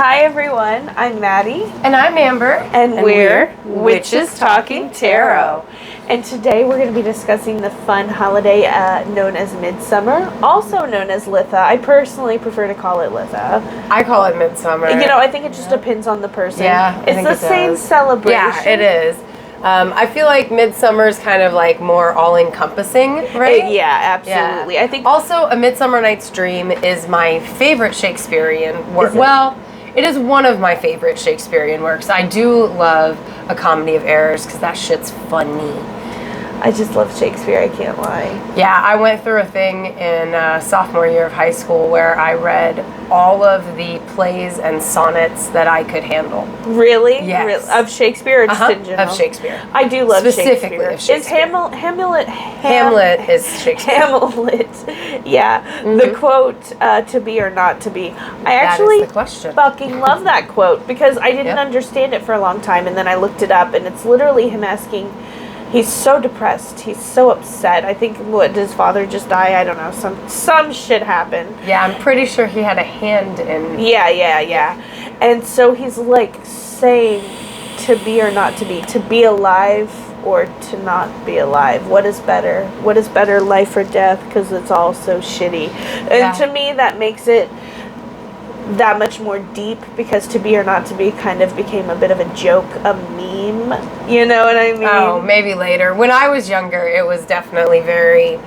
Hi everyone, I'm Maddie. And I'm Amber. And we're Witches Talking Tarot. And today we're going to be discussing the fun holiday known as Midsummer, also known as Litha. I personally prefer to call it Litha. I call it Midsommar. You know, I think it just depends on the person. Yeah, it's the same celebration. Yeah, it is. I feel like Midsummer is kind of like more all-encompassing, right? Yeah, absolutely. Yeah. I think also A Midsummer Night's Dream is my favorite Shakespearean work. Well, it is one of my favorite Shakespearean works. I do love A Comedy of Errors because that shit's funny. I just love Shakespeare, I can't lie. Yeah, I went through a thing in sophomore year of high school where I read all of the plays and sonnets that I could handle. Really? Yes. Of Shakespeare or just in general? Of Shakespeare. I do love Specifically Shakespeare. of Shakespeare. Is Hamlet is Shakespeare. Hamlet. Yeah. Mm-hmm. The quote, to be or not to be. I actually that is the question. Fucking love that quote because I didn't understand it for a long time, and then I looked it up, and it's literally him asking. He's so depressed. He's so upset. I think, what, did his father just die? I don't know. Some shit happened. Yeah, I'm pretty sure he had a hand in... Yeah. And so he's like saying to be or not to be alive or to not be alive. What is better? What is better, life or death? Because it's all so shitty. And to me, that makes it that much more deep because to be or not to be kind of became a bit of a joke, a meme. You know what I mean? Oh, maybe later. When I was younger, it was definitely very,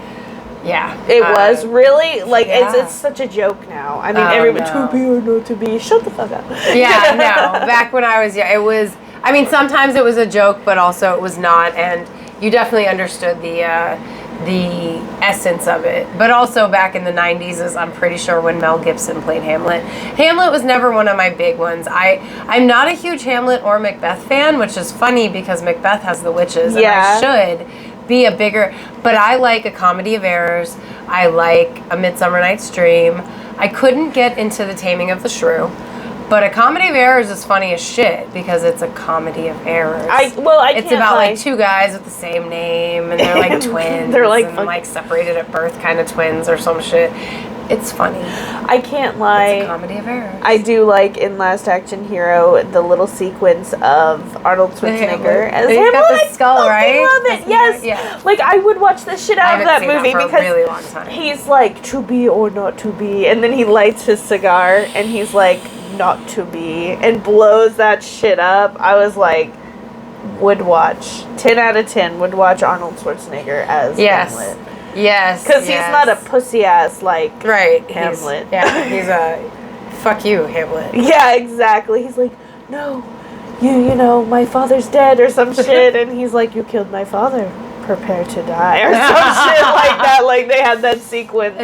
It was really like it's such a joke now. I mean, everybody to be or not to be. Shut the fuck up. Yeah, no. Back when I was young, it was. I mean, sometimes it was a joke, but also it was not, and you definitely understood the essence of it. But also back in the 90s, is I'm pretty sure when Mel Gibson played Hamlet. Hamlet was never one of my big ones. I'm not a huge Hamlet or Macbeth fan, which is funny because Macbeth has the witches, and I should be a bigger, but I like A Comedy of Errors. I like A Midsummer Night's Dream. I couldn't get into The Taming of the Shrew. But A Comedy of Errors is funny as shit because it's a comedy of errors. It's about like two guys with the same name and they're like twins. They're like separated at birth kind of twins or some shit. It's funny. I can't lie. It's a comedy of errors. I do like in Last Action Hero the little sequence of Arnold Schwarzenegger as Hamlet. Got the skull, right? I love it. Yes. Yeah. Like I would watch the shit out of that movie because a really long time. He's like to be or not to be, and then he lights his cigar and he's like not to be and blows that shit up. I was like, would watch 10 out of 10 would watch Arnold Schwarzenegger as Hamlet. Yes. Because he's not a pussy ass like Hamlet. He's a fuck you, Hamlet. Yeah, exactly. He's like, no, you know, my father's dead or some shit, and he's like, you killed my father. Prepare to die or some shit like that. Like they had that sequence.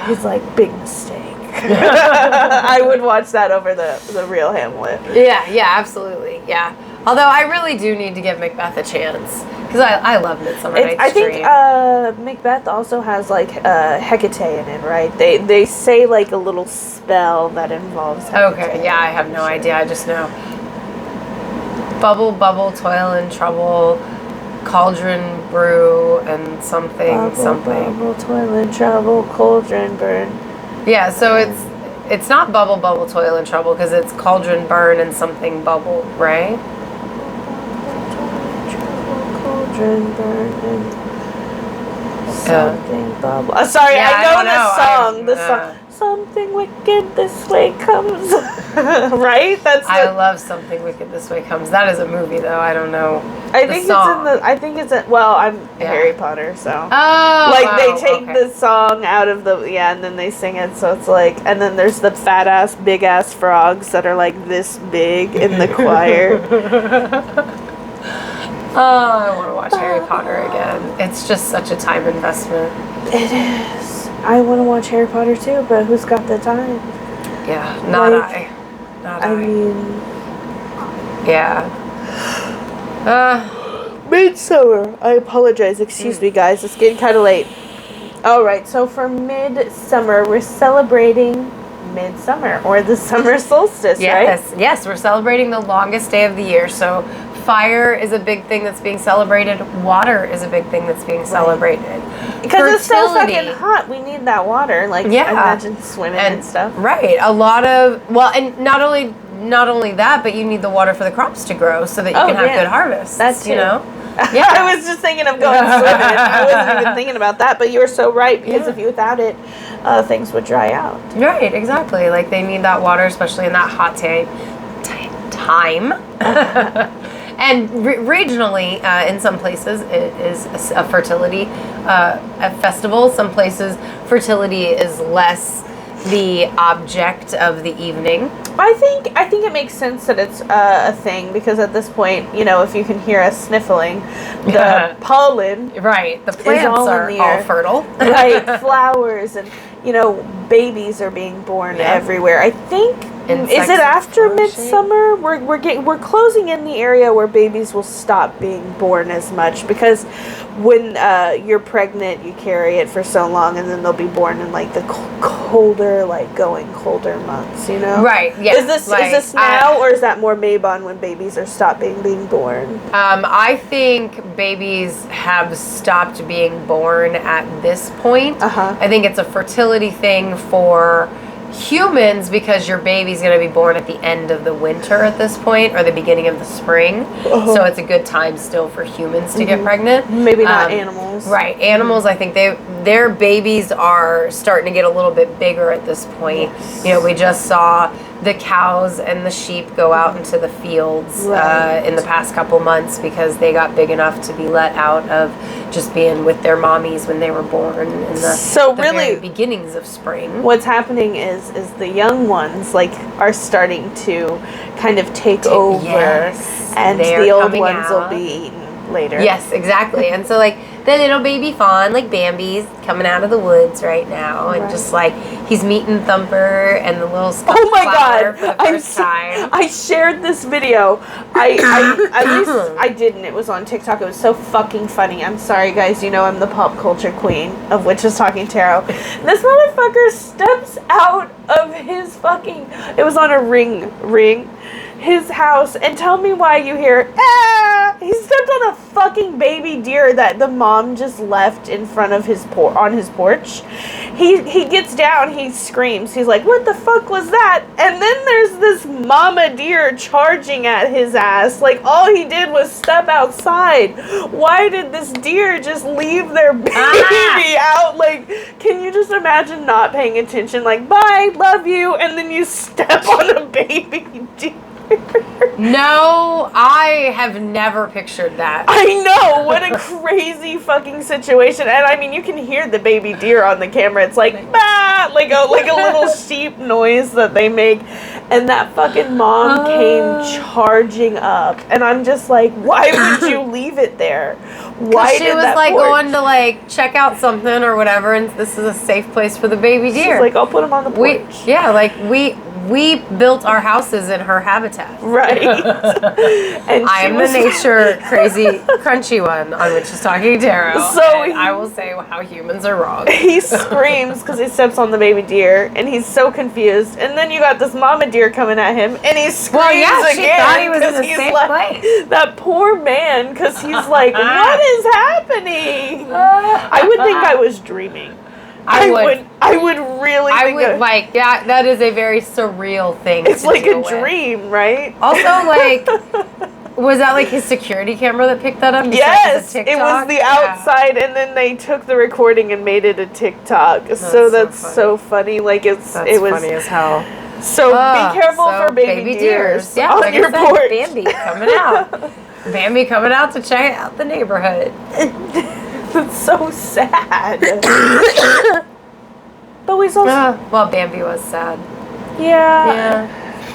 He's like, big mistake. I would watch that over the real Hamlet. Yeah, absolutely. Yeah. Although I really do need to give Macbeth a chance because I love Midsummer Night's Dream. I think Macbeth also has like Hecate in it, right? They say like a little spell that involves Hecate. Okay, yeah, I have no idea. I just know bubble, bubble, toil and trouble, cauldron brew, and something. Bubble, toil and trouble, cauldron burn. Yeah, so it's not bubble, bubble, toil and trouble because it's cauldron burn and something bubble, right? Cauldron burn and something bubble. Sorry, I know the song. Something wicked this way comes. Right? I love Something Wicked This Way Comes. That is a movie though. I don't know. I think it's in well, I'm Harry Potter, so they take the song out of and then they sing it, so it's like, and then there's the fat ass big ass frogs that are like this big in the choir. Oh, I want to watch Harry Potter again. It's just such a time investment. It is. I want to watch Harry Potter too, but who's got the time? Yeah, not I. I mean... Yeah. Midsummer. I apologize. Excuse me, guys. It's getting kind of late. Alright, so for Midsummer, we're celebrating Midsummer, or the summer solstice, right? Yes, we're celebrating the longest day of the year, so Fire is a big thing that's being celebrated. Water is a big thing that's being celebrated. Because it's so fucking hot. We need that water. Like, imagine swimming and stuff. Right. A lot of, and not only that, but you need the water for the crops to grow so that you can have good harvests. That's you know? Yeah. I was just thinking of going swimming. I wasn't even thinking about that, but you were so right, because if you without it, things would dry out. Right, exactly. Like, they need that water, especially in that hot time. And regionally, in some places, it is a fertility a festival. Some places, fertility is less the object of the evening. I think it makes sense that it's a thing, because at this point, you know, if you can hear us sniffling, the pollen, right, the plants are all fertile, right, flowers, and you know, babies are being born everywhere. I think is it after Midsommar? We're closing in the area where babies will stop being born as much, because when you're pregnant, you carry it for so long, and then they'll be born in like the colder, like going colder months. You know, right? Yeah. Is this now, or is that more Mabon when babies are stopping being born? I think babies have stopped being born at this point. I think it's a fertility thing for humans, because your baby's going to be born at the end of the winter at this point, or the beginning of the spring. So it's a good time still for humans to get pregnant. Maybe not animals. Right. Animals, I think their babies are starting to get a little bit bigger at this point. You know, we just saw the cows and the sheep go out into the fields in the past couple months, because they got big enough to be let out of just being with their mommies when they were born in the very beginnings of spring. What's happening is the young ones like are starting to kind of take over, and the old ones will be eaten later. Yes, exactly. And so like the little baby fawn, like Bambi's coming out of the woods right now, and just like he's meeting Thumper and the little oh my god for the first time. I shared this video. I at least I didn't. It was on TikTok. It was so fucking funny. I'm sorry guys, you know I'm the pop culture queen of Witches Talking Tarot. This motherfucker steps out of his fucking, it was on a ring his house, and tell me why you hear he stepped on a fucking baby deer that the mom just left in front of his on his porch. He gets down, he screams, he's like, what the fuck was that? And then there's this mama deer charging at his ass. Like, all he did was step outside. Why did this deer just leave their baby out? Like, can you just imagine not paying attention? Like, bye, love you, and then you step on a baby deer. No, I have never pictured that. I know, what a crazy fucking situation. And I mean, you can hear the baby deer on the camera. It's like, bah, like a little sheep noise that they make. And that fucking mom came charging up, and I'm just like, why would you leave it there? Why she was like going to like check out something or whatever, and this is a safe place for the baby deer. She's like, I'll put him on the porch. We built our houses in her habitat. Right. And I am the nature crazy crunchy one on Witches Talking Tarot. So I will say how humans are wrong. He screams because he steps on the baby deer, and he's so confused. And then you got this mama deer coming at him, and he screams again. She thought he was in a safe place. That poor man, because he's like, what is happening? I would think I was dreaming. I would really that is a very surreal thing. It's like a dream, right? Also, like, was that like his security camera that picked that up? Yes, it was the outside, and then they took the recording and made it a TikTok. That's so funny. Like, it was funny as hell. So be careful for baby deers on your porch. Bambi coming out. Bambi coming out to check out the neighborhood. It's so sad. But we also... well, Bambi was sad. Yeah.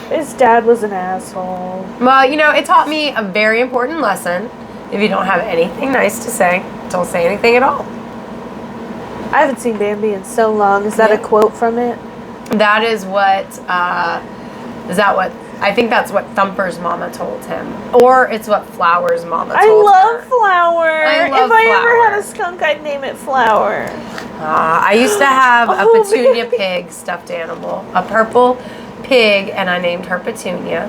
His dad was an asshole. Well, you know, it taught me a very important lesson. If you don't have anything nice to say, don't say anything at all. I haven't seen Bambi in so long. Is that a quote from it? That is what... I think that's what Thumper's mama told him. Or it's what Flower's mama told her. I love Flower. If I ever had a skunk, I'd name it Flower. I used to have a petunia pig stuffed animal. A purple pig, and I named her Petunia.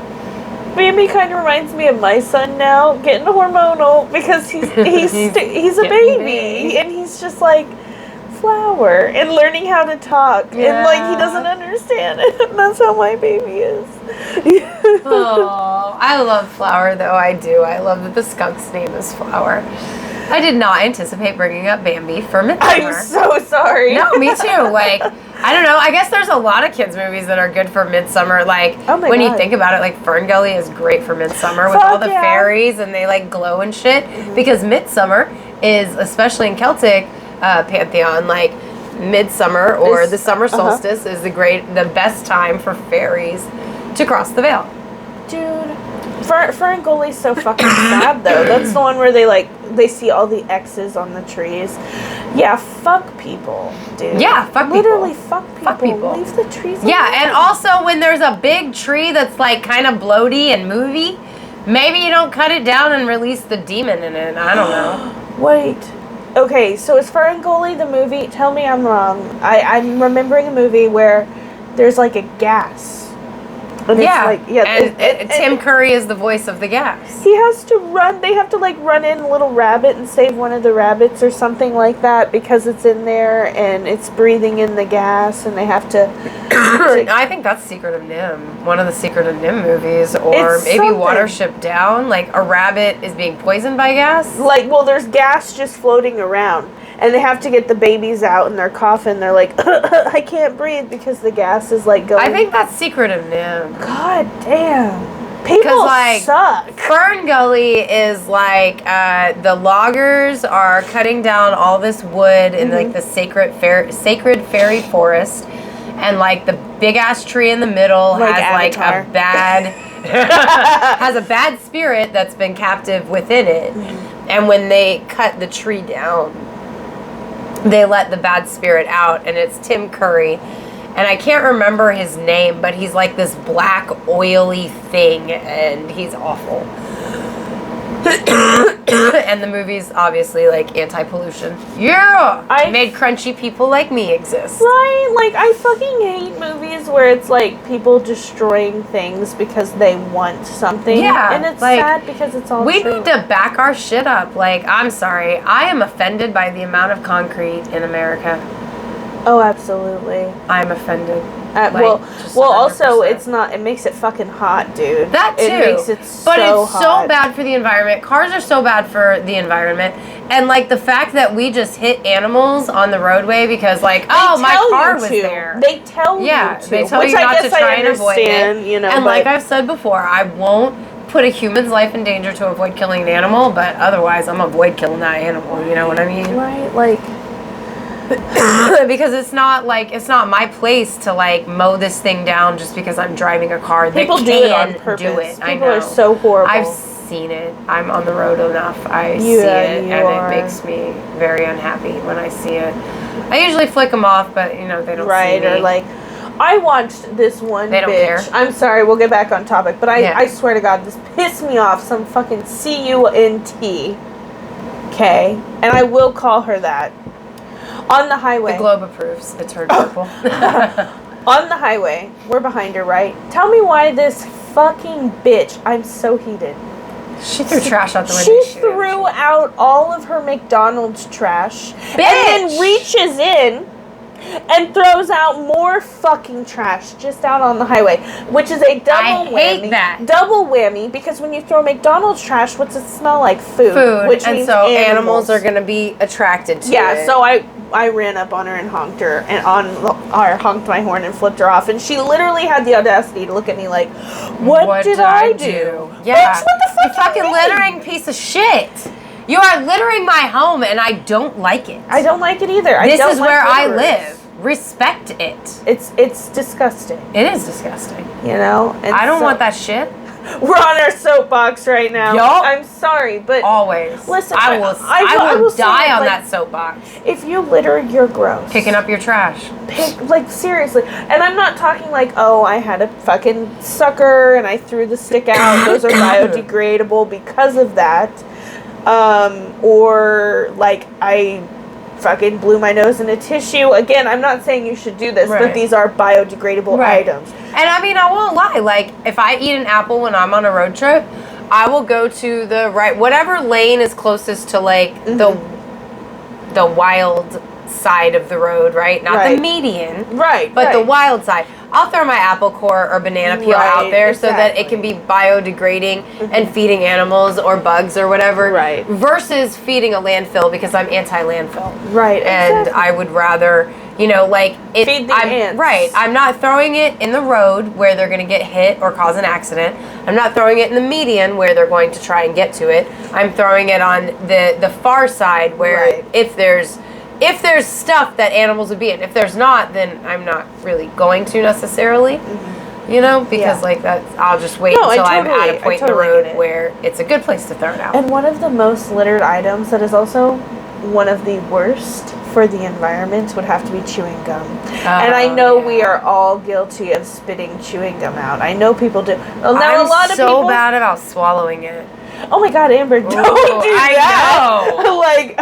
Bambi kind of reminds me of my son now, getting hormonal because he's a baby and he's just like flower and learning how to talk and like he doesn't understand it. And that's how my baby is. Oh, I love Flower though. I do. I love that the skunk's name is Flower. I did not anticipate bringing up Bambi for Midsommar. I'm so sorry. No, me too. Like, I don't know. I guess there's a lot of kids' movies that are good for Midsommar. Like, when you think about it, like, Fern Gully is great for Midsommar with all the fairies and they, like, glow and shit. Mm-hmm. Because Midsommar is, especially in Celtic pantheon, like, Midsummer or the summer solstice is the best time for fairies to cross the veil. Dude, Fern Gully's so fucking sad, though. That's the one where they see all the X's on the trees. Yeah, fuck people, dude. Yeah, fuck people. Literally fuck people. Fuck people. Leave the trees alone. Yeah, and also when there's a big tree that's like kind of bloaty and movie, maybe you don't cut it down and release the demon in it. I don't know. Wait. Okay, so is Fern Gully the movie? Tell me I'm wrong. I'm remembering a movie where there's like a gas. And Tim Curry is the voice of the gas. He has to run. They have to like run in a little rabbit and save one of the rabbits or something like that because it's in there and it's breathing in the gas and they have to. I think that's Secret of Nim, one of the Secret of Nim movies, or It's maybe something. Watership Down. Like a rabbit is being poisoned by gas. Like, well, there's gas just floating around. And they have to get the babies out in their coffin. They're like, I can't breathe because the gas is like going. I think that's Secret of Nim. God damn. People suck. Fern Gully is like the loggers are cutting down all this wood in like the sacred fairy forest, and like the big ass tree in the middle Like has Avatar. like a bad has a bad spirit that's been captive within it, and when they cut the tree down, they let the bad spirit out, and it's Tim Curry. And I can't remember his name, but he's like this black, oily thing, and he's awful. And the movie's obviously like anti-pollution. Yeah! I made crunchy people like me exist. Right? Like, I fucking hate movies where it's like people destroying things because they want something. Yeah. And it's like, sad because it's all we true. need to back our shit up. Like, I'm sorry. I am offended by the amount of concrete in America. Oh, absolutely. I'm offended. Also, it's not. It makes it fucking hot, dude. That too. It makes it but it's hot. so bad for the environment. Cars are so bad for the environment, and like the fact that we just hit animals on the roadway because, like, my car was there. They tell you to. They tell Which you I not guess to try I and avoid it. You know, and like I've said before, I won't put a human's life in danger to avoid killing an animal, but otherwise, I'm avoid killing that animal. You know what I mean? Right, like. Because it's not my place to like mow this thing down just because I'm driving a car. People do it on purpose. People are so horrible. I've seen it. I'm on the road enough. I see it, and it makes me very unhappy when I see it. I usually flick them off, but you know they don't see me. Or like, I watched this one They don't bitch. care. I'm sorry, we'll get back on topic, but I swear to God, this pissed me off. Some fucking CUNT. Okay, and I will call her that. On the highway. The Globe approves. It's her purple. On the highway. We're behind her, right? Tell me why this fucking bitch, I'm so heated. She threw trash out the window. She threw out all of her McDonald's trash. Bitch! And then reaches in and throws out more fucking trash just out on the highway, which is a double whammy. I hate that. Double whammy, because when you throw McDonald's trash, what's it smell like? Food. Which and means so animals are going to be attracted to it. Yeah, so I ran up on her and honked her, and honked my horn and flipped her off, and she literally had the audacity to look at me like, what did I do? Yeah. Bitch, what the fuck you fucking littering piece of shit. You are littering my home, and I don't like it. I don't like it either. This is where I live. Respect it. It's disgusting. It is disgusting. You know? And I don't want that shit. We're on our soapbox right now. Yup. I'm sorry, but always. Listen, I will die on that soapbox. If you litter, you're gross. Picking up your trash. Seriously. And I'm not talking like, oh, I had a fucking sucker and I threw the stick out. Those are biodegradable because of that. Or like I fucking blew my nose in a tissue. Again, I'm not saying you should do this, Right. but these are biodegradable items. And I mean, I won't lie. Like, if I eat an apple when I'm on a road trip, I will go to the whatever lane is closest to, like, the wild side of the road, right? Not the median. Right. But the wild side. I'll throw my apple core or banana peel out there so that it can be biodegrading and feeding animals or bugs or whatever. Right. Versus feeding a landfill, because I'm anti-landfill. Right. And exactly. I would rather, you know, like... feed the ants. Right. I'm not throwing it in the road where they're going to get hit or cause an accident. I'm not throwing it in the median where they're going to try and get to it. I'm throwing it on the far side where if there's stuff that animals would be in. If there's not, then I'm not really going to necessarily, you know, because like that, I'll just wait until I'm at a point in the road where it's a good place to throw it out. And one of the most littered items that is also one of the worst for the environment would have to be chewing gum. And I know we are all guilty of spitting chewing gum out. I know people do. Well, now I'm a lot of so people, bad about swallowing it. Oh my God, Amber, don't do that. I know. Like...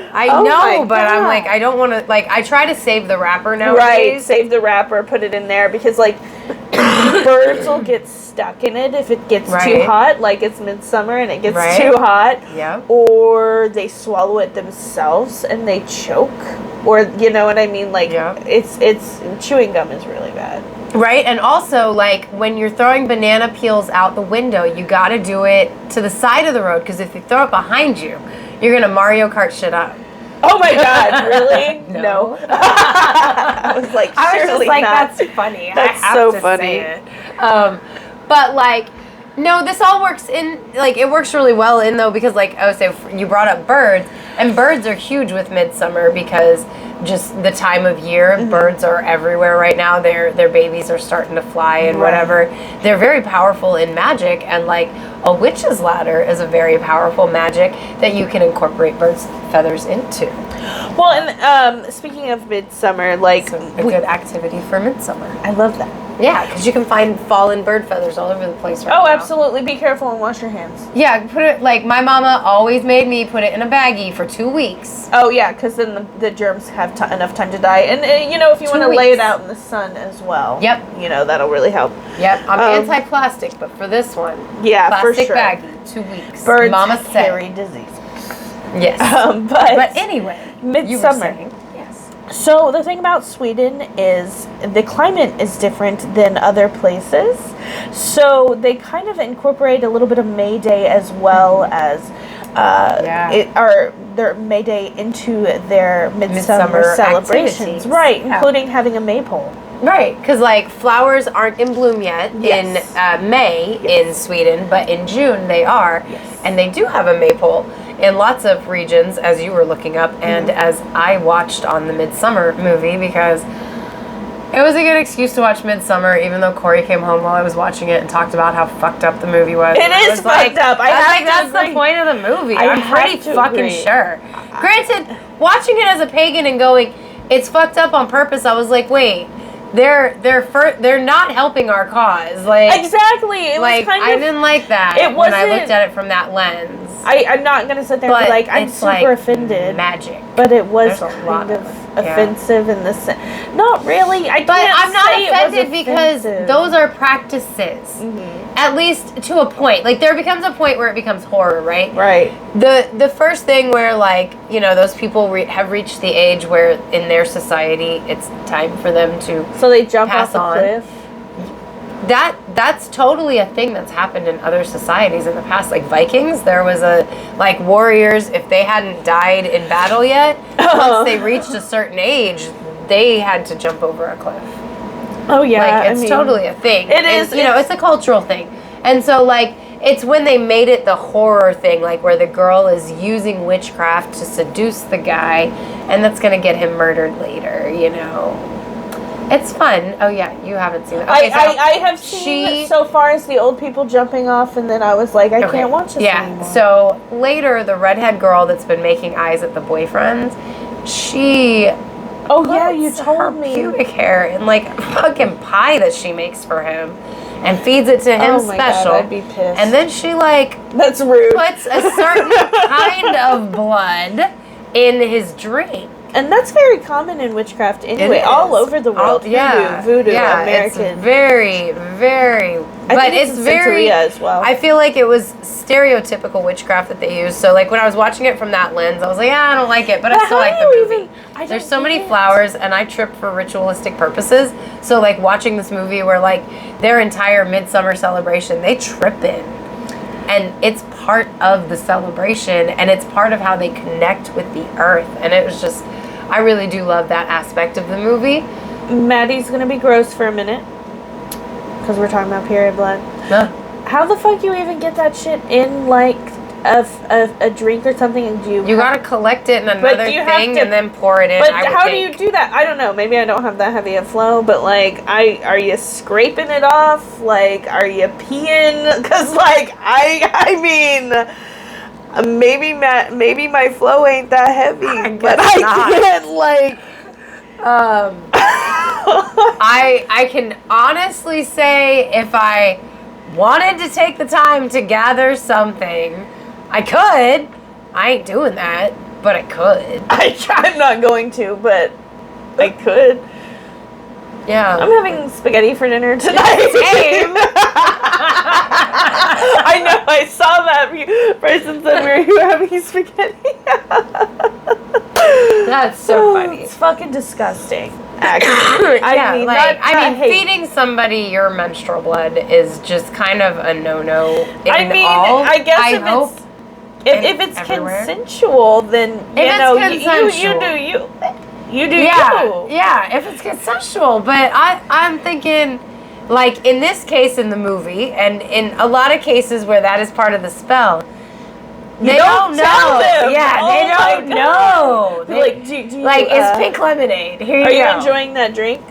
I know, but I'm like, I don't want to, like, I try to save the wrapper nowadays. Right, save the wrapper, put it in there, because, like, birds will get stuck in it if it gets too hot, like it's midsummer and it gets too hot. Yeah. Or they swallow it themselves and they choke. Or, you know what I mean? Like, it's chewing gum is really bad. Right, and also, like, when you're throwing banana peels out the window, you got to do it to the side of the road, because if you throw it behind you, you're going to Mario Kart shit up. Oh my God, really? No. I was like, I was just like, not. that's funny. That's I have so to funny. say it. But, like, no, this all works in, like, it works really well in, though, because, like, I would say, you brought up birds, and birds are huge with Midsommar because just the time of year, birds are everywhere right now. Their babies are starting to fly and whatever. They're very powerful in magic, and, like, a witch's ladder is a very powerful magic that you can incorporate birds' feathers into. Well, and speaking of Midsommar, like... So a good activity for Midsommar. I love that. Yeah, because you can find fallen bird feathers all over the place right now. Oh, absolutely. Be careful and wash your hands. Yeah, put it, like, my mama always made me put it in a baggie for 2 weeks. Oh, yeah, because then the germs have enough time to die. And, you know, if you want to lay it out in the sun as well. Yep. You know, that'll really help. Yep, I'm anti-plastic, but for this one, yeah, plastic for sure. baggie, 2 weeks. Birds mama carry diseases. Yes. But anyway, Midsommar. Yes. So the thing about Sweden is the climate is different than other places. So they kind of incorporate a little bit of May Day as well as their May Day into their Midsummer celebrations. Activities. Right, including having a maypole. Right, because, like, flowers aren't in bloom yet in May in Sweden, but in June they are. Yes. And they do have a maypole in lots of regions, as you were looking up, and as I watched on the Midsommar movie, because it was a good excuse to watch Midsommar, even though Corey came home while I was watching it and talked about how fucked up the movie was. It is fucked up. That's the point of the movie. I'm pretty fucking sure. Granted, watching it as a pagan and going, it's fucked up on purpose, I was like, wait, they're not helping our cause. Like, exactly. It was kind of, I didn't like that when I looked at it from that lens. I'm not gonna sit there and be like, I'm super offended. Magic. But it was There's a kind lot of of offensive in the sense. Not really. I'm not offended because those are practices. At least to a point. Like, there becomes a point where it becomes horror, right? Right. The first thing where, like, you know, those people have reached the age where in their society it's time for them to So they jump pass off a cliff? That's totally a thing that's happened in other societies in the past. Like Vikings, there was like warriors, if they hadn't died in battle yet, once they reached a certain age, they had to jump over a cliff. Oh yeah, like, it's totally a thing. It is. You know, it's a cultural thing, and so, like, it's when they made it the horror thing, like where the girl is using witchcraft to seduce the guy, and that's gonna get him murdered later. You know. It's fun. Oh yeah, you haven't seen it. Okay, I have seen it so far as the old people jumping off, and then I was like, I can't watch this anymore. So later, the redhead girl that's been making eyes at the boyfriends, she you told me pubic hair in like fucking pie that she makes for him, and feeds it to him special. God, I'd be pissed. And then she, like, that's rude. Puts a certain kind of blood in his drink. And that's very common in witchcraft anyway, all over the world. Voodoo, American. It's very, very... But it's very... as well. I feel like it was stereotypical witchcraft that they used. So, like, when I was watching it from that lens, I was like, I don't like it, but I still like the movie. There's so many flowers, and I trip for ritualistic purposes. So, like, watching this movie where, like, their entire Midsummer celebration, they trip in. And it's part of the celebration, and it's part of how they connect with the earth. And it was just... I really do love that aspect of the movie. Maddie's gonna be gross for a minute. Because we're talking about period blood. Huh. How the fuck you even get that shit in, like, a drink or something? And you gotta collect it in another thing and then pour it in. But how do you do that? I don't know. Maybe I don't have that heavy a flow, but, like, are you scraping it off? Like, are you peeing? Because, like, I mean... maybe my flow ain't that heavy, but I can't, like... I can honestly say if I wanted to take the time to gather something, I could. I ain't doing that, but I could. I'm not going to, but I could. Yeah. I'm having spaghetti for dinner tonight. Same. I know, I saw that person said we were having spaghetti. That's so funny. It's fucking disgusting, actually. Feeding somebody your menstrual blood is just kind of a no-no. I guess if it's consensual, then you do you. You do you. Yeah, if it's consensual. But I'm thinking, like, in this case in the movie, and in a lot of cases where that is part of the spell, they don't know. Them. Yeah, they don't know. It's pink lemonade. Here you go. Are you enjoying that drink?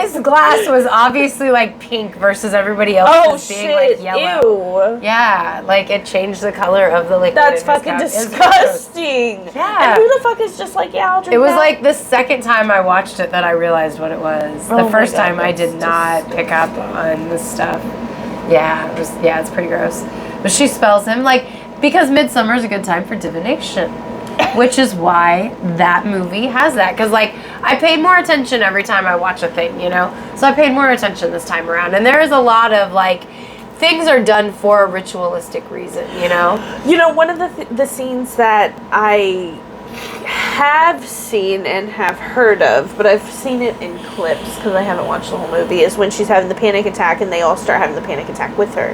His glass was obviously like pink versus everybody else's being like yellow. Ew. Yeah, like it changed the color of the liquid. That's fucking disgusting. Yeah. And who the fuck is just like, I'll drink It was that? like the second time I watched it that I realized what it was. The first time I did not pick up on this stuff. Yeah, it's pretty gross. But she spells him because Midsommar is a good time for divination. Which is why that movie has that. Because, I paid more attention every time I watch a thing, So I paid more attention this time around. And there is a lot of, things are done for a ritualistic reason, one of the scenes that I have seen and have heard of, but I've seen it in clips because I haven't watched the whole movie, is when she's having the panic attack and they all start having the panic attack with her.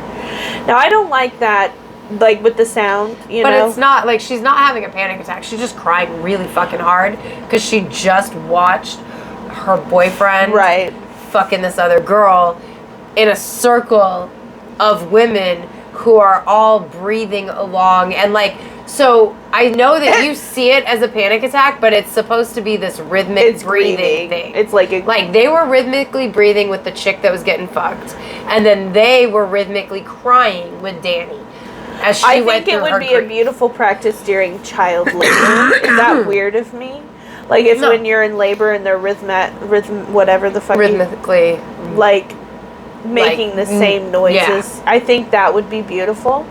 Now, I don't like that. With the sound, But it's not, she's not having a panic attack. She's just crying really fucking hard because she just watched her boyfriend fucking this other girl in a circle of women who are all breathing along. And, so I know that you see it as a panic attack, but it's supposed to be this rhythmic breathing thing. It's they were rhythmically breathing with the chick that was getting fucked. And then they were rhythmically crying with Danny. I think it would be a beautiful practice during child labor. Is that weird of me? When you're in labor and they're whatever the fuck rhythmically making the same noises. Yeah. I think that would be beautiful.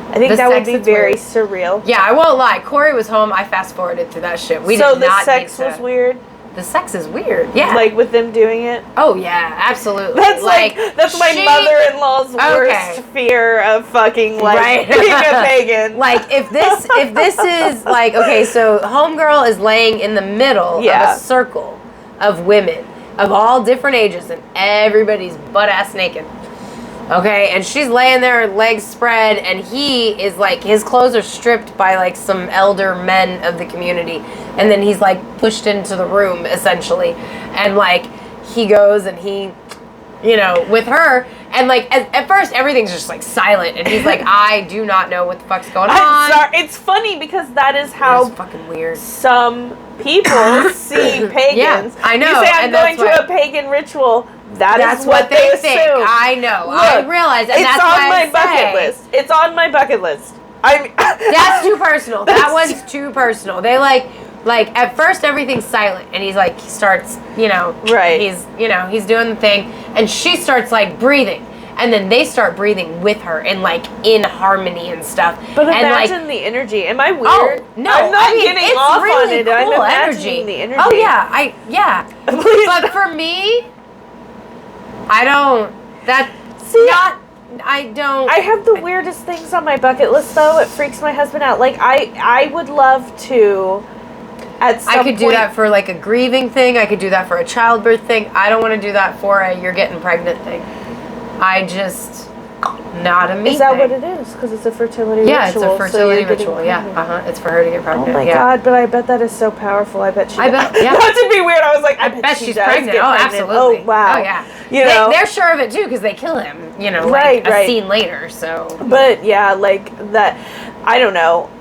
I think that would be very surreal. Yeah, I won't lie. Corey was home. I fast forwarded through that shit. So the sex was weird. The sex is weird. Yeah. With them doing it? Oh, yeah, absolutely. That's that's my mother-in-law's worst fear of fucking, being a pagan. If this is, okay, so homegirl is laying in the middle of a circle of women of all different ages, and everybody's butt-ass naked. Okay, and she's laying there, legs spread, and he is his clothes are stripped by some elder men of the community, and then he's pushed into the room essentially, and he goes and he, with her, and at first everything's just silent, and he's I do not know what the fuck's going on. I'm sorry, it's funny because that is how fucking weird some people see pagans. Yeah, I know. You say I'm going to a pagan ritual. That's what they think. Assume. I know. Look, I realize, and that's on my bucket list. It's on my bucket list. That's too personal. That one's too personal. They at first everything's silent, and he's he starts, he's doing the thing, and she starts breathing, and then they start breathing with her and like in harmony and stuff. But and imagine like, the energy. Am I weird? Oh no! I'm not getting it's off really on it. Cool I'm imagining the energy. Oh yeah, Please. But for me, I don't. That See, not. I don't. I have the weirdest things on my bucket list, though. It freaks my husband out. Like, I would love to, at some I could do point- that for like a grieving thing. I could do that for a childbirth thing. I don't want to do that for a you're getting pregnant thing. I just not a me. Is that thing. what it is? Because it's a fertility ritual. Yeah, it's a fertility so you're ritual. getting Yeah, pregnant. It's for her to get pregnant. Oh my god! But I bet that is so powerful. I bet she. I bet. Yeah. Not to be weird, I was like, I bet she's does pregnant. get Oh, pregnant. absolutely. Oh wow. Oh yeah. You know, they're sure of it too because they kill him. You know, Right, like a right. scene later. So. But yeah, like that. I don't know.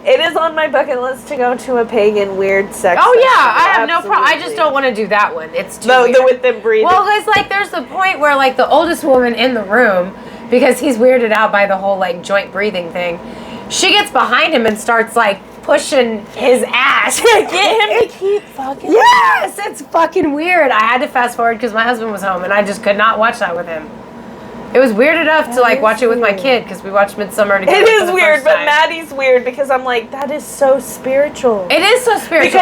It is on my bucket list to go to a pagan weird sex. Oh yeah, festival, I have no problem. I just absolutely. don't want to do that one. It's too No, weird. the with them breathing. Well, it's like there's the point where like the oldest woman in the room, because he's weirded out by the whole like joint breathing thing, she gets behind him and starts like pushing his ass to get him to keep fucking. Yes, it's fucking weird. I had to fast forward because my husband was home and I just could not watch that with him. It was weird enough to like watch it with my weird. kid because we watched Midsommar together. It for is the weird, first but time. Maddie's weird because I'm like, that is so spiritual. It is so spiritual.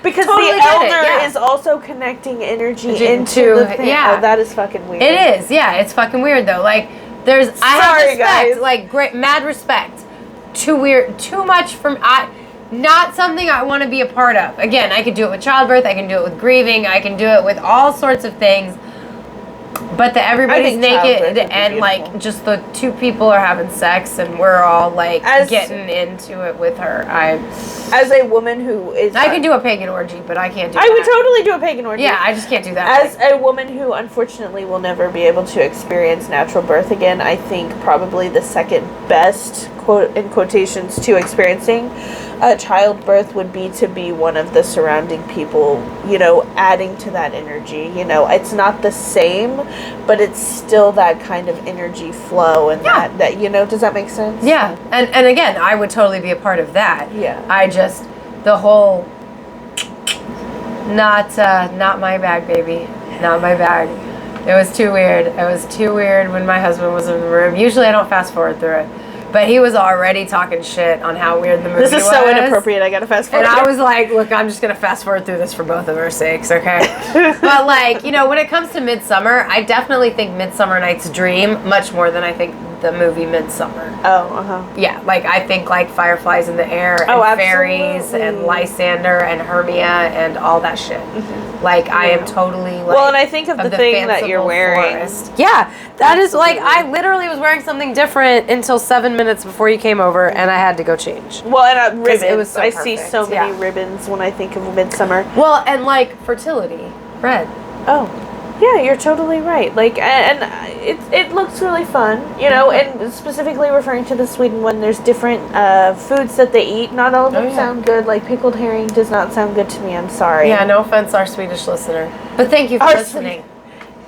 Because totally the get it, elder yeah. is also connecting energy Into- into the thing. yeah. Oh, that is fucking weird. It is, yeah. It's fucking weird though. Like, I have Sorry, respect, guys. like great, mad respect. Too weird, too much from not something I want to be a part of. Again, I could do it with childbirth. I can do it with grieving. I can do it with all sorts of things. But everybody's think childbirth naked would be and like beautiful. just the two people are having sex and we're all like As- getting into it with her. As a woman who is, I can do a pagan orgy, but I can't do I that. would totally do a pagan orgy. Yeah, I just can't do that. As a woman who unfortunately will never be able to experience natural birth again, I think probably the second best, quote in quotations, to experiencing childbirth would be to be one of the surrounding people, you know, adding to that energy. You know, it's not the same, but it's still that kind of energy flow and Yeah. that, you know, does that make sense? Yeah, and again, I would totally be a part of that. Yeah. I just the whole not my bag, baby, not my bag. It was too weird. It was too weird when my husband was in the room. Usually, I don't fast forward through it, but he was already talking shit on how weird the movie was. This is so inappropriate. I gotta fast forward. And I was like, look, I'm just going to fast forward through this for both of our sakes, okay? But, like, you know, when it comes to Midsommar, I definitely think Midsummer Night's Dream much more than I think the movie Midsommar. Oh, Yeah, like, I think, like, fireflies in the air and Oh, fairies and absolutely. Lysander and Hermia and all that shit. Like, I am totally, like... Well, and I think of the thing that you're fanciful wearing. forest. Yeah, that is, like, I literally was wearing something different until 7 minutes before you came over, and I had to go change. Well, and ribbons. it was so I see perfect, so many yeah. ribbons when I think of Midsummer. Well, and, like, fertility. Red. Oh, yeah, you're totally right. Like, and it looks really fun, you know. And specifically referring to the Sweden one, there's different foods that they eat. Not all of them Oh, yeah. sound good. Like pickled herring does not sound good to me. I'm sorry. Yeah, no offense, our Swedish listener. But thank you for Our listening.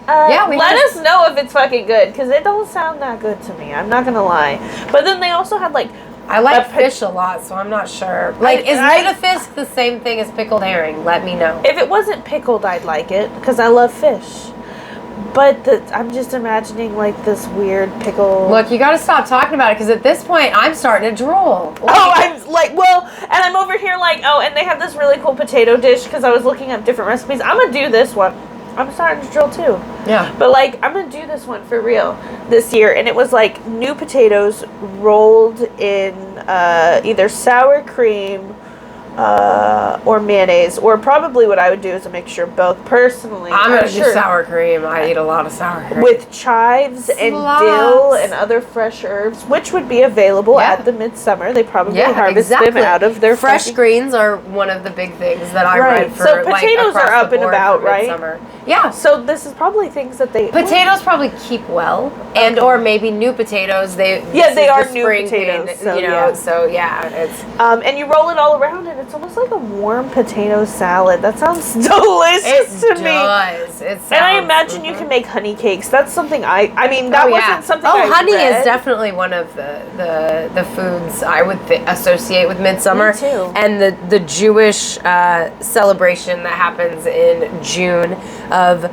Yeah, we let had- us know if it's fucking good, because it don't sound that good to me. I'm not gonna lie. But then they also had like I like a fish a lot, so I'm not sure. Like, is I- lutefisk the same thing as pickled herring? Let me know. if it wasn't pickled, I'd like it because I love fish. But I'm just imagining like this weird pickle. Look, you gotta stop talking about it, because at this point, I'm starting to drool. Oh, I'm like, well, and I'm over here like, oh, and they have this really cool potato dish because I was looking up different recipes. I'm gonna do this one. I'm starting to drill too. Yeah. But like, I'm gonna do this one for real this year, and it was like new potatoes rolled in either sour cream or mayonnaise, or probably what I would do is a mixture of both. Personally, I'm gonna sure, do sour cream. I eat a lot of sour cream. with chives and Slots. dill and other fresh herbs, which would be available Yeah. at the Midsummer. They probably yeah, harvest exactly. them out of their fresh fucking- greens are one of the big things that I Right. read for. So like, potatoes across are up the and board about, for right? Midsummer. Yeah. So this is probably things that they Potatoes probably keep well, and or maybe new potatoes. Yeah, this they is are the new spring potatoes, thing, so, you know. yeah. So yeah, it's and you roll it all around, and it's almost like a warm potato salad. That sounds delicious to me. does. It And I sounds- imagine you can make honey cakes. That's something I mean, that Oh, wasn't yeah. something Oh, I honey read. is definitely one of the foods I would associate with Midsummer. Me too. And the Jewish celebration that happens in June of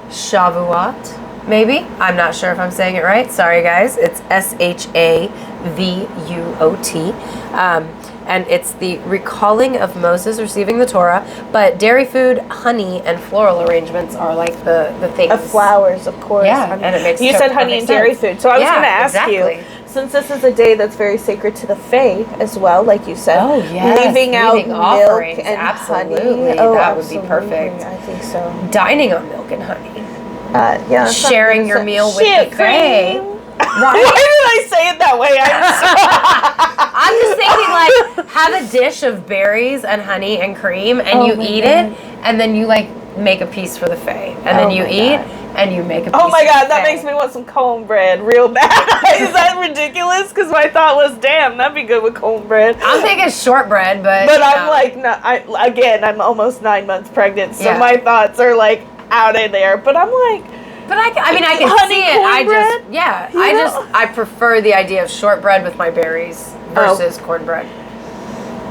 Shavuot. maybe. I'm not sure if I'm saying it right. Sorry, guys. It's Shavut. And it's the recalling of Moses receiving the Torah. But dairy food, honey, and floral arrangements are like the things. Of flowers, of course. Yeah, and it makes You said honey and dairy food. So I was going to ask you, since this is a day that's very sacred to the fae as well, like you said. Oh, yes. Leaving out milk offerings, and absolutely. honey. That would be perfect. I think so. Dining on milk and honey. Yeah. Sharing your meal with the fae. Why did I say it that way? I'm just thinking, like, have a dish of berries and honey and cream, and you eat it, and then you, like, make a piece for the fae. And then you eat, and you make a piece Oh my God, for the that fae. makes me want some cornbread real bad. Is that ridiculous? Because my thought was, damn, that'd be good with cornbread. I'm thinking shortbread, but I'm like, no, I'm almost 9 months pregnant, so Yeah. my thoughts are, like, out of there. But I'm like... But I can honey see it. cornbread? I prefer the idea of shortbread with my berries versus cornbread.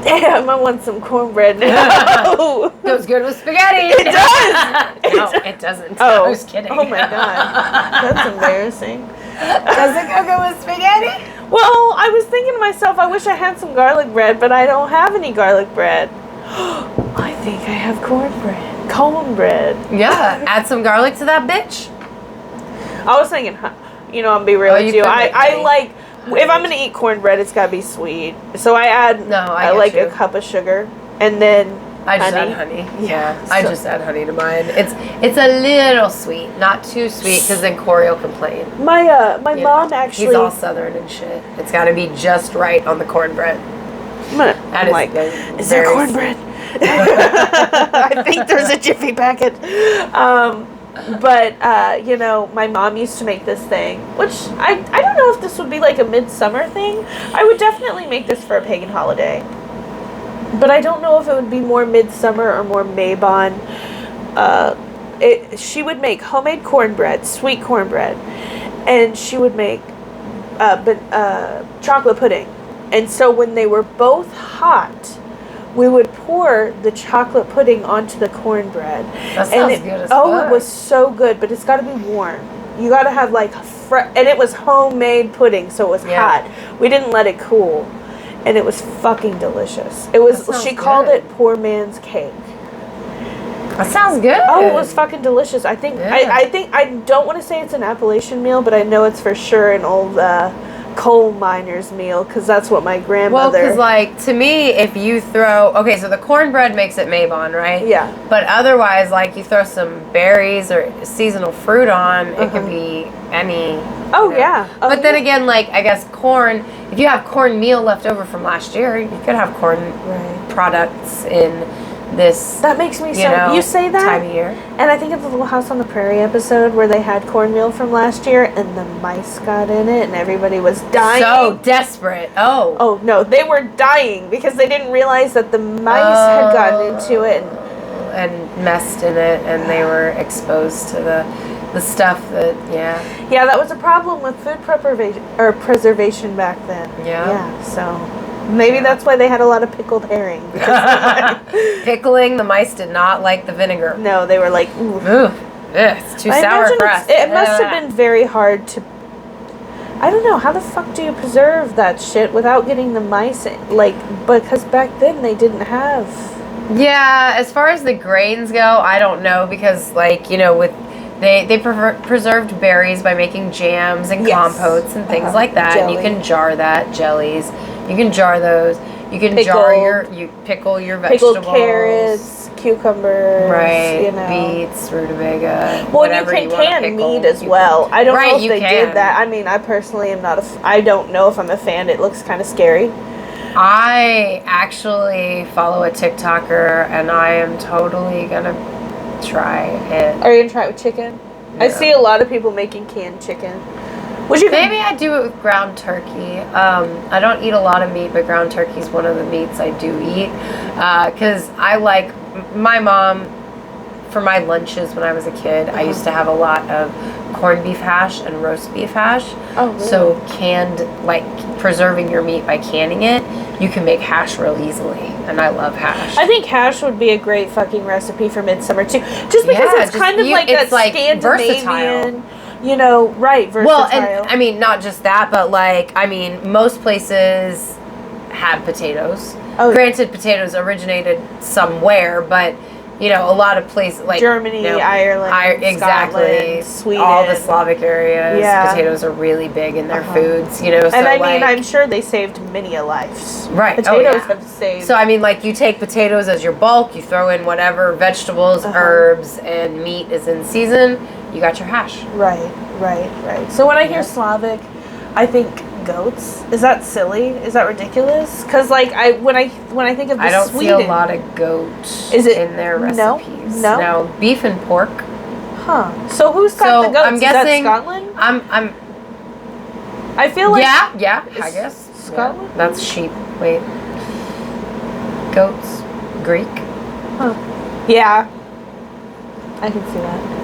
Damn, I want some cornbread now. Goes good with spaghetti. It does. No, it doesn't. I was kidding. Oh my God, that's embarrassing. Does it go good with spaghetti? Well, I was thinking to myself, I wish I had some garlic bread, but I don't have any garlic bread. I think I have cornbread. Yeah, add some garlic to that bitch. I was thinking, I'm gonna be real with you. I like, if I'm gonna eat cornbread, it's gotta be sweet. So I add a cup of sugar, and then I just add honey. Yeah, I just add honey to mine. It's a little sweet, not too sweet, because then Corey will complain. My mom actually. He's all southern and shit. It's got to be just right on the cornbread. I'm like, is there cornbread? I think there's a Jiffy packet. But my mom used to make this thing, which I don't know if this would be like a midsummer thing. I would definitely make this for a pagan holiday. But I don't know if it would be more midsummer or more Mabon. She would make homemade cornbread, sweet cornbread, and she would make chocolate pudding. And so when they were both hot, we would pour the chocolate pudding onto the cornbread. That sounds good as fuck. It was so good, but it's got to be warm. You got to have like and it was homemade pudding, so it was hot. We didn't let it cool, and it was fucking delicious. It was. She called it poor man's cake. That sounds good. Oh, it was fucking delicious. I think. I think I don't want to say it's an Appalachian meal, but I know it's for sure an old coal miner's meal, because that's what my grandmother. Well, because like to me, if you throw so the cornbread makes it Mabon, right? Yeah. But otherwise, like you throw some berries or seasonal fruit on, it could be any. Oh yeah. But then again, like I guess corn. If you have cornmeal left over from last year, you could have corn products in this. That makes me so. You say that time of year, and I think of the Little House on the Prairie episode where they had cornmeal from last year, and the mice got in it, and everybody was dying. So desperate. Oh no, they were dying because they didn't realize that the mice had gotten into it and messed in it, and they were exposed to the stuff that that was a problem with food preservation back then. So maybe that's why they had a lot of pickled herring. Pickling, the mice did not like the vinegar. No, they were like, ooh, it's too sour for us. It must have been very hard to. I don't know, how the fuck do you preserve that shit without getting the mice in? Because back then they didn't have. Yeah, as far as the grains go, I don't know, because they preserved berries by making jams and compotes and things like that. Jelly. And you can jar that, jellies. You can jar those. You can pickle your vegetables. Pickled carrots, cucumbers, beets, rutabaga. Well, you can can meat as well. I don't know if they did that. I mean, I personally am not I don't know if I'm a fan. It looks kind of scary. I actually follow a TikToker, and I am totally gonna try it. Are you gonna try it with chicken? No. I see a lot of people making canned chicken. Maybe I do it with ground turkey. I don't eat a lot of meat, but ground turkey is one of the meats I do eat. Because I like my mom, for my lunches when I was a kid, I used to have a lot of corned beef hash and roast beef hash. Oh, really? So canned, preserving your meat by canning it, you can make hash real easily. And I love hash. I think hash would be a great fucking recipe for midsummer too. Just because it's kind of like that Scandinavian. Versatile. you know, right, versatile. Well, and I mean, not just that, but like, I mean, most places have potatoes. Oh, granted, potatoes originated somewhere, but you know, a lot of places like Germany, you know, Ireland, exactly, Scotland, Sweden, all the Slavic areas. Yeah. Potatoes are really big in their foods, you know. So and I like, mean, I'm sure they saved many a lives. right. Potatoes have saved. So I mean, like you take potatoes as your bulk, you throw in whatever vegetables, herbs, and meat is in season. You got your hash. Right. So when I hear Slavic, I think goats. Is that silly? Is that ridiculous? Because like when I think of the I don't Sweden, see a lot of goat in their recipes. No, beef and pork. Huh. So who's got the goats? I'm guessing, is that Scotland? I feel like yeah. I guess Scotland. Yeah, that's sheep. Wait, goats, Greek. Huh. Yeah. I can see that.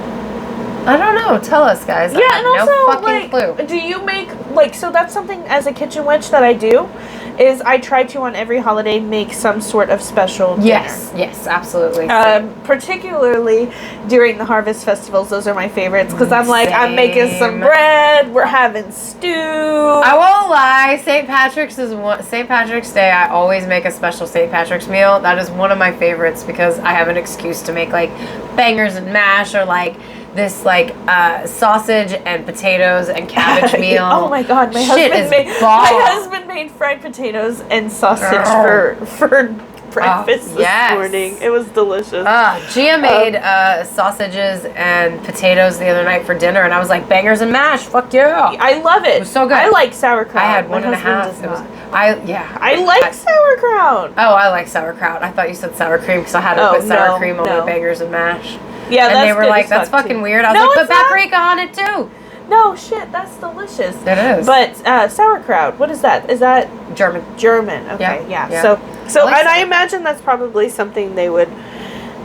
I don't know. Tell us, guys. Yeah, I have and also, no fucking clue. do you make, like, so that's something as a kitchen witch that I do, is I try to, on every holiday, make some sort of special dinner. Yes, absolutely. Particularly during the harvest festivals, those are my favorites, because I'm like, I'm making some bread, we're having stew. I won't lie, St. Patrick's Day, I always make a special St. Patrick's meal. That is one of my favorites, because I have an excuse to make, like, bangers and mash, or, like, this like sausage and potatoes and cabbage meal. Oh my god, my husband made fried potatoes and sausage for breakfast this morning. It was delicious. Gia made sausages and potatoes the other night for dinner, and I was like, bangers and mash, fuck yeah. I love it. It was so good. I like sauerkraut. I had one and a half. I like sauerkraut. Oh, I like sauerkraut. I thought you said sour cream, because I had to put sour cream on my bangers and mash. Yeah, and they were like, "That's fucking weird." I was like, "Put paprika on it too." No shit, that's delicious. It is. But sauerkraut, what is that? Is that German? Okay, yeah. So and I imagine that's probably something they would.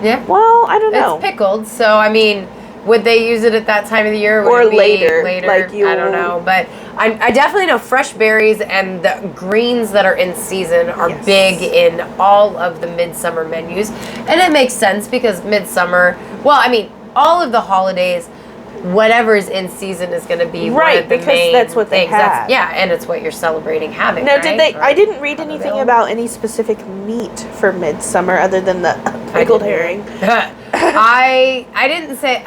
Yeah. Well, I don't know. It's pickled, so I mean, would they use it at that time of the year? Or later? Like I don't know, but I definitely know fresh berries and the greens that are in season are big in all of the midsummer menus, and it makes sense because midsummer. Well, I mean, all of the holidays, whatever is in season is going to be one of the because main that's what they things. have. And it's what you're celebrating having. Now, right? did they? I didn't read anything about any specific meat for midsummer other than the pickled herring. I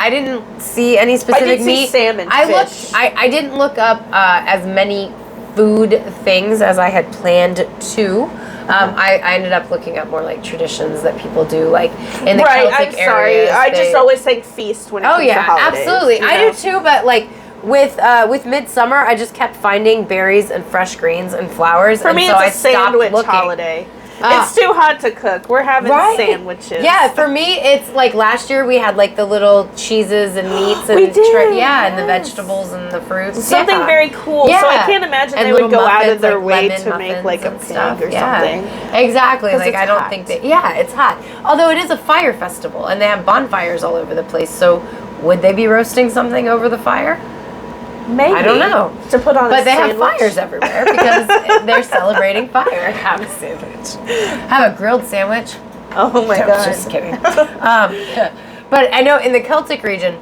didn't see any specific meat. See salmon, fish. I didn't look up as many food things as I had planned to. I ended up looking up more like traditions that people do, like in the Celtic areas. I just always think feast when it comes to holidays. Absolutely. You know? I do too, but like with midsummer, I just kept finding berries and fresh greens and flowers. For me, so it's a sandwich holiday. It's too hot to cook. We're having sandwiches. Yeah, for me, it's like last year we had like the little cheeses and meats and we did, and the vegetables and the fruits. Something very cool. Yeah. So I can't imagine they would go out of their way to make like a pig or something. Exactly. Like I don't think that. Yeah, it's hot. Although it is a fire festival and they have bonfires all over the place. So would they be roasting something over the fire? Maybe. I don't know. To put on but they have fires everywhere because they're celebrating fire. Have a sandwich. Have a grilled sandwich. Oh my god. Just kidding. But I know in the Celtic region,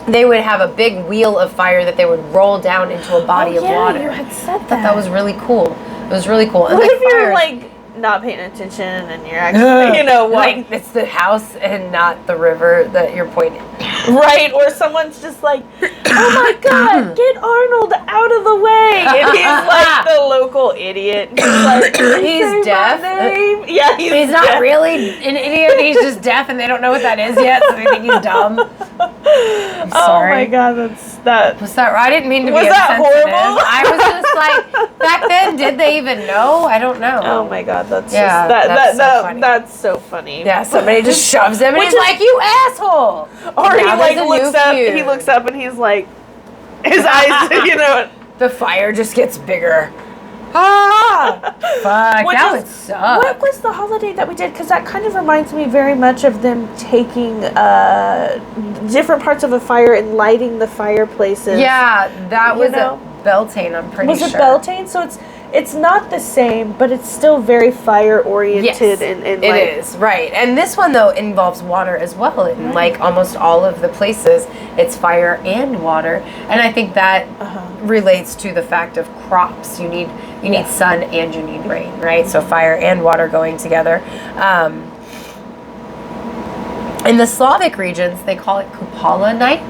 they would have a big wheel of fire that they would roll down into a body of water. You had said that. That was really cool. It was really cool. And what if you're like not paying attention and you're actually, like it's the house and not the river that you're pointing. Right, or someone's just like, oh my god, get Arnold out of the way, and he's like the local idiot. He's like, he's deaf. Yeah, he's not deaf. really an idiot. He's just deaf, and they don't know what that is yet, so they think he's dumb. I'm sorry. Oh my god, was that? I didn't mean to be Was that insensitive. horrible? I was just like, back then, did they even know? I don't know. Oh my god, that's so funny. Yeah, somebody just shoves him, and he's like, you asshole. Or he like looks up and he's like, his eyes, the fire just gets bigger. Fuck, that would suck. What was the holiday that we did? Because that kind of reminds me very much of them taking different parts of a fire and lighting the fireplaces. Yeah, that was a Beltane, I'm pretty sure. Was it Beltane? So it's not the same, but it's still very fire oriented. Yes, and it is, right. And this one, though, involves water as well. In like almost all of the places, it's fire and water. And I think that relates to the fact of crops. You need sun and you need rain, right? So fire and water going together. In the Slavic regions, they call it Kupala night,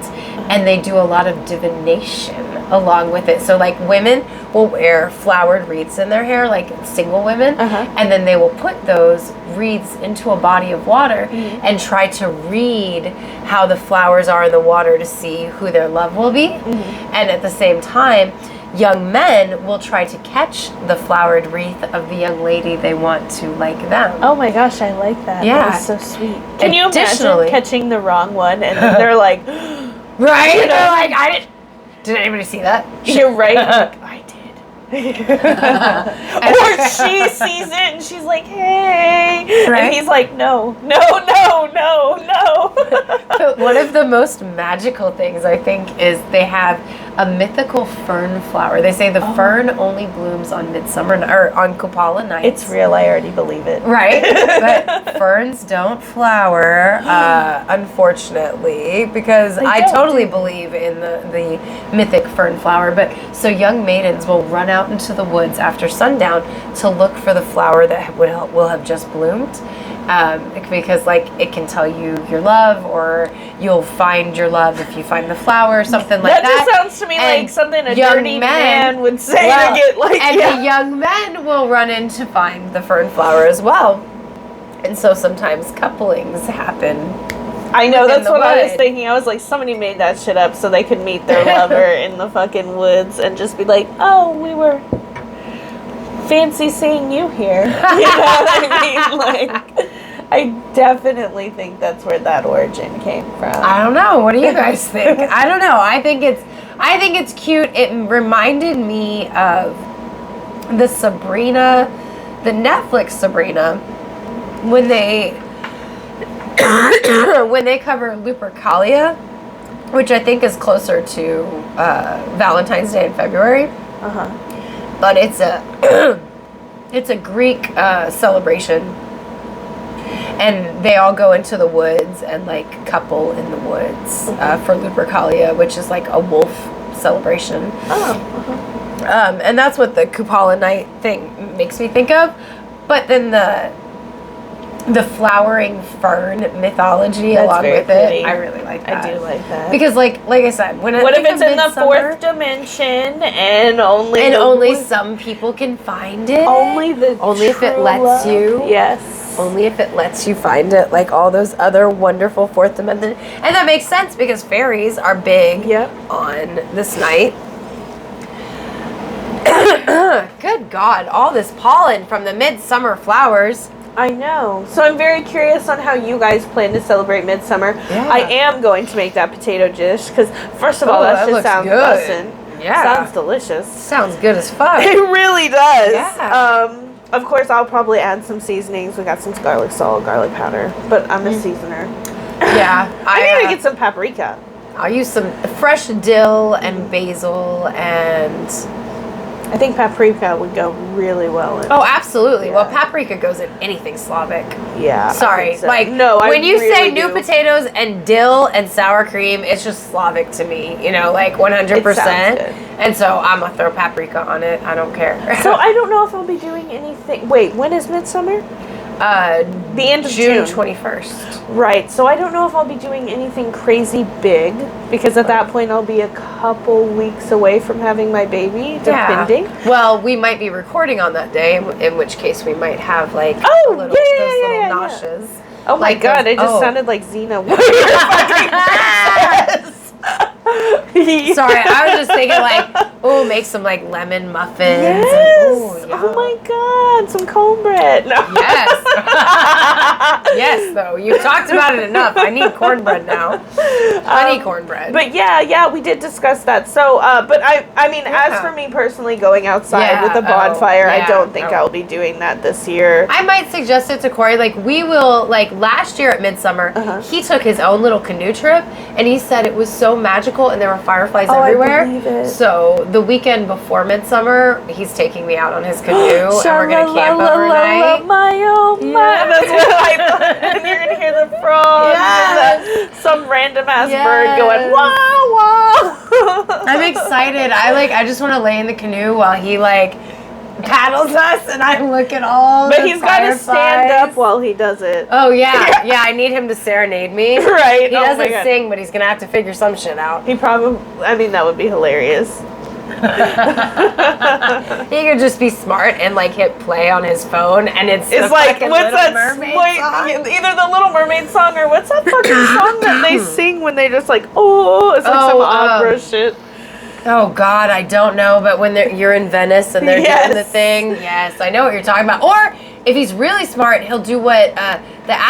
and they do a lot of divination along with it. So like women will wear flowered wreaths in their hair, like single women, and then they will put those wreaths into a body of water and try to read how the flowers are in the water to see who their love will be. And at the same time, young men will try to catch the flowered wreath of the young lady they want to like them. Oh my gosh, I like that. Yeah. That's so sweet. Can you imagine catching the wrong one and then they're like, right? They're like, did anybody see that? You're right. I did. Or she sees it and she's like, hey. Right? And he's like, no. One of the most magical things, I think, is they have a mythical fern flower. They say the fern only blooms on Midsommar or on Kupala nights. It's real. I already believe it. Right? But ferns don't flower, unfortunately, because I totally believe in the mythic fern flower. But so young maidens will run out into the woods after sundown to look for the flower that will have just bloomed. Because like it can tell you your love, or you'll find your love if you find the flower, or something like that. That just sounds to me like something a dirty man would say to get like. And the young men will run in to find the fern flower as well, and so sometimes couplings happen. I know, that's what I was thinking. I was like, somebody made that shit up so they could meet their lover in the fucking woods and just be like, oh, we were fancy seeing you here. You know what I mean? Like, I definitely think that's where that origin came from. I don't know. What do you guys think? I don't know. I think it's cute. It reminded me of the Sabrina, the Netflix Sabrina, when they cover Lupercalia, which I think is closer to Valentine's Day in February. But it's a Greek celebration, and they all go into the woods and like couple in the woods for Lupercalia, which is like a wolf celebration. And that's what the Kupala night thing makes me think of. But then the flowering fern mythology along with it, I really like that. I do like that. Because like I said, what if it's in the fourth dimension and only some people can find it? Only if it lets you. Yes. Only if it lets you find it, like all those other wonderful fourth dimension. And that makes sense because fairies are big on this night. Good God, all this pollen from the midsummer flowers. I know. So I'm very curious on how you guys plan to celebrate Midsommar. Yeah. I am going to make that potato dish because, first of all, that just sounds bussin'. Yeah. Sounds delicious. Sounds good as fuck. It really does. Yeah. Of course, I'll probably add some seasonings. We got some garlic salt, garlic powder, but I'm a seasoner. Yeah. I need to get some paprika. I'll use some fresh dill and basil and... I think paprika would go really well in. Oh, absolutely. Yeah. Well, paprika goes in anything Slavic. Yeah. Sorry. So. Like, no, when you say new potatoes and dill and sour cream, it's just Slavic to me, you know, like 100%. It sounds good. And so I'm going to throw paprika on it. I don't care. So I don't know if I'll be doing anything. Wait, when is Midsommar? The end of June 21st. Right. So I don't know if I'll be doing anything crazy big because at that point I'll be a couple weeks away from having my baby, depending. Yeah. Well, we might be recording on that day, in which case we might have like those little noshes. Yeah. Oh my God! It just sounded like Xena. Sorry, I was just thinking like, make some like lemon muffins. Yes. And, oh my God, some cornbread. No. Yes. Yes, though. You've talked about it enough. I need cornbread now. I need cornbread. But yeah, we did discuss that. So, but I mean, as for me personally, going outside with a bonfire, I don't think I'll be doing that this year. I might suggest it to Corey. Like, we will, like, last year at Midsommar, he took his own little canoe trip, and he said it was so magical, and there were fireflies everywhere. I believe it. So, the weekend before Midsommar, he's taking me out on his his canoe and we're gonna camp overnight. That's what I thought. And you're gonna hear the frogs and some random ass bird going wow wow. I'm excited. I just want to lay in the canoe while he paddles us, and I look at all. But he's got to stand up while he does it. Oh yeah. I need him to serenade me. Right. He doesn't sing, but he's gonna have to figure some shit out. He probably. I mean, that would be hilarious. He could just be smart and hit play on his phone, and it's what's that song? Either the Little Mermaid song or what's that fucking song that they sing when they just it's some opera shit. Oh God, I don't know, but when you're in Venice and they're doing the thing, yes, I know what you're talking about. Or if he's really smart, he'll do what the